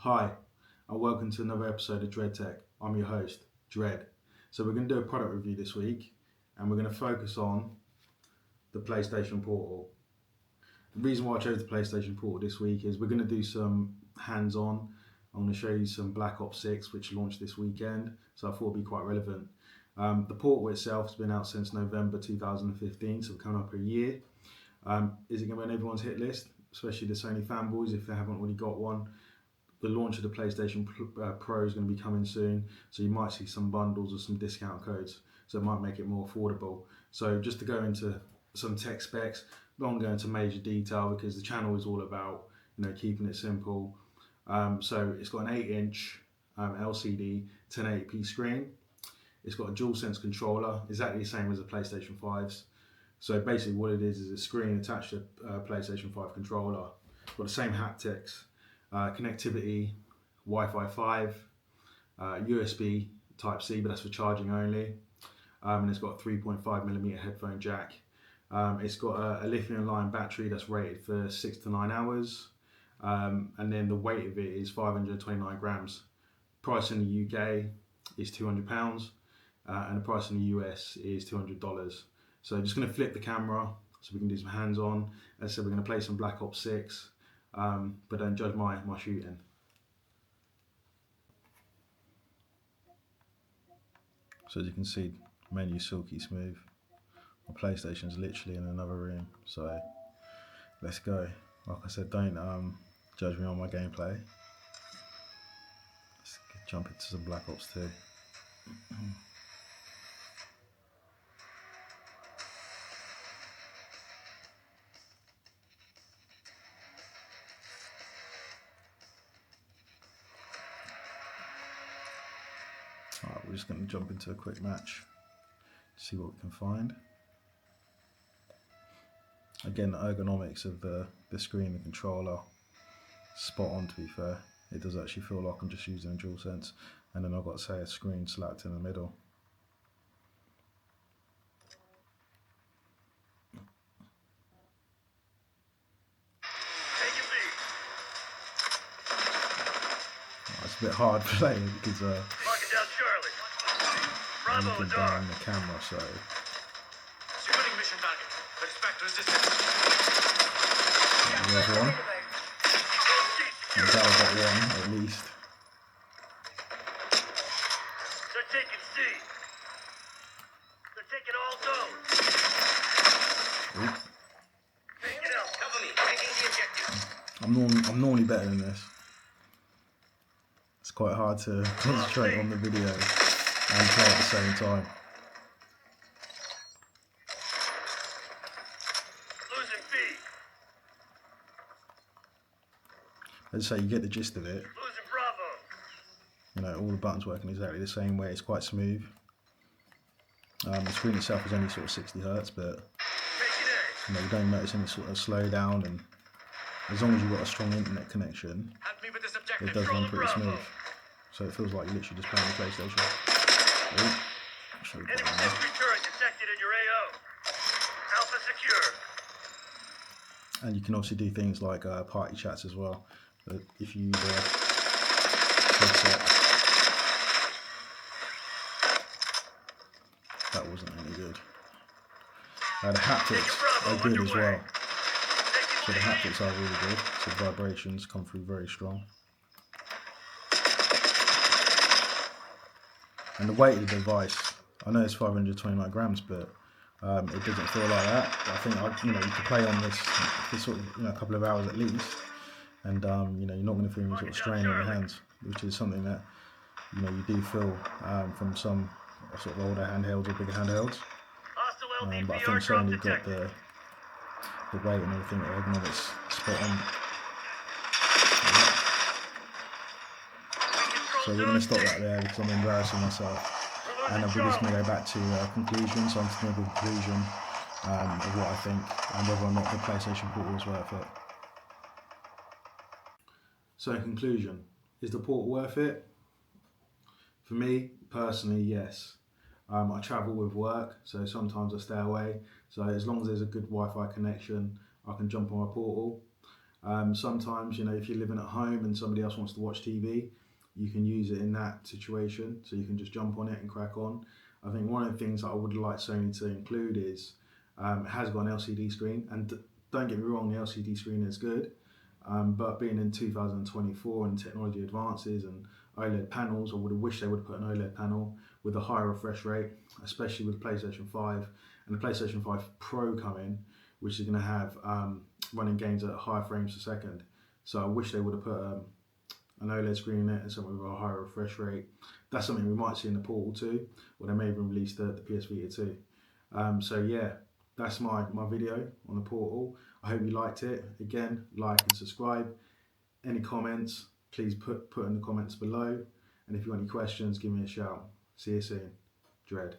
Hi, and welcome to another episode of Dread Tech. I'm your host, Dread. So we're going to do a product review this week, and we're going to focus on the PlayStation Portal. The reason why I chose the PlayStation Portal this week is we're going to do some hands-on. I'm going to show you some Black Ops 6, which launched this weekend, so I thought it'd be quite relevant. The Portal itself has been out since November 2015, so we're coming up a year. Is it going to be on everyone's hit list, especially the Sony fanboys if they haven't already got one? The launch of the PlayStation Pro is going to be coming soon, so you might see some bundles or some discount codes, so it might make it more affordable. So just to go into some tech specs, don't go into major detail because the channel is all about keeping it simple. So it's got an 8-inch LCD 1080p screen. It's got a DualSense controller, exactly the same as the PlayStation 5's. So basically what it is a screen attached to a PlayStation 5 controller. It's got the same haptics. Connectivity, Wi-Fi 5, USB Type-C, but that's for charging only. And it's got a 3.5mm headphone jack. It's got a lithium-ion battery that's rated for 6 to 9 hours. And then the weight of it is 529 grams. Price in the UK is £200, and the price in the US is $200. So I'm just going to flip the camera so we can do some hands-on. As I said, we're going to play some Black Ops 6. But don't judge my shooting. So as you can see, menu silky smooth. My PlayStation's literally in another room, so let's go. Like I said, don't judge me on my gameplay. Let's jump into some Black Ops 2. Alright, we're just going to jump into a quick match, see what we can find. Again, the ergonomics of the screen, the controller, spot on to be fair. It does actually feel like I'm just using a DualSense, and then I've got to say a screen slapped in the middle. It's a bit hard playing because I'm looking down the camera, so. Securing mission target. Expect resistance. There's one. And that got one at least. They're taking C. They're taking all zones. Take it out. Cover me. Taking the objective. I'm normally better than this. It's quite hard to concentrate on the video and play at the same time. Losing B. As I say, you get the gist of it. Losing Bravo. All the buttons working exactly the same way. It's quite smooth. The screen itself is only sort of 60 Hz, but you don't notice any sort of slowdown, and as long as you've got a strong internet connection, it does run pretty smooth. So it feels like you're literally just playing the PlayStation. Enemy shift return detected in your AO. Alpha secure. And you can also do things like party chats as well. If you use a headset. That wasn't any good. The haptics are good as well. So the haptics are really good. So the vibrations come through very strong. And the weight of the device, I know it's 529 grams, but it doesn't feel like that. I think you can play on this for sort of a couple of hours at least, and you're not going to feel any sort of strain on your hands, which is something that you do feel from some sort of older handhelds or bigger handhelds. But I think Sony got the weight and everything, the ergonomics spot on. So we're going to stop that there because I'm embarrassing myself, and we're just going to go back to conclusion. So I'm just going to give a conclusion of what I think and whether or not the PlayStation Portal is worth it. So in conclusion, is the Portal worth it? For me personally, yes. I travel with work, so sometimes I stay away. So as long as there's a good Wi-Fi connection, I can jump on my Portal. Sometimes, if you're living at home and somebody else wants to watch TV, you can use it in that situation. So you can just jump on it and crack on. I think one of the things that I would like Sony to include is it has got an LCD screen. And don't get me wrong, the LCD screen is good. But being in 2024 and technology advances and OLED panels, I would have wished they would have put an OLED panel with a higher refresh rate, especially with the PlayStation 5 and the PlayStation 5 Pro coming, which is going to have running games at higher frames per second. So I wish they would have put an OLED screen in it and something with a higher refresh rate. That's something we might see in the Portal 2, or they may even release the PS Vita 2. So yeah, that's my video on the Portal. I hope you liked it. Again, like and subscribe. Any comments, please put in the comments below. And if you want any questions, give me a shout. See you soon. Dread.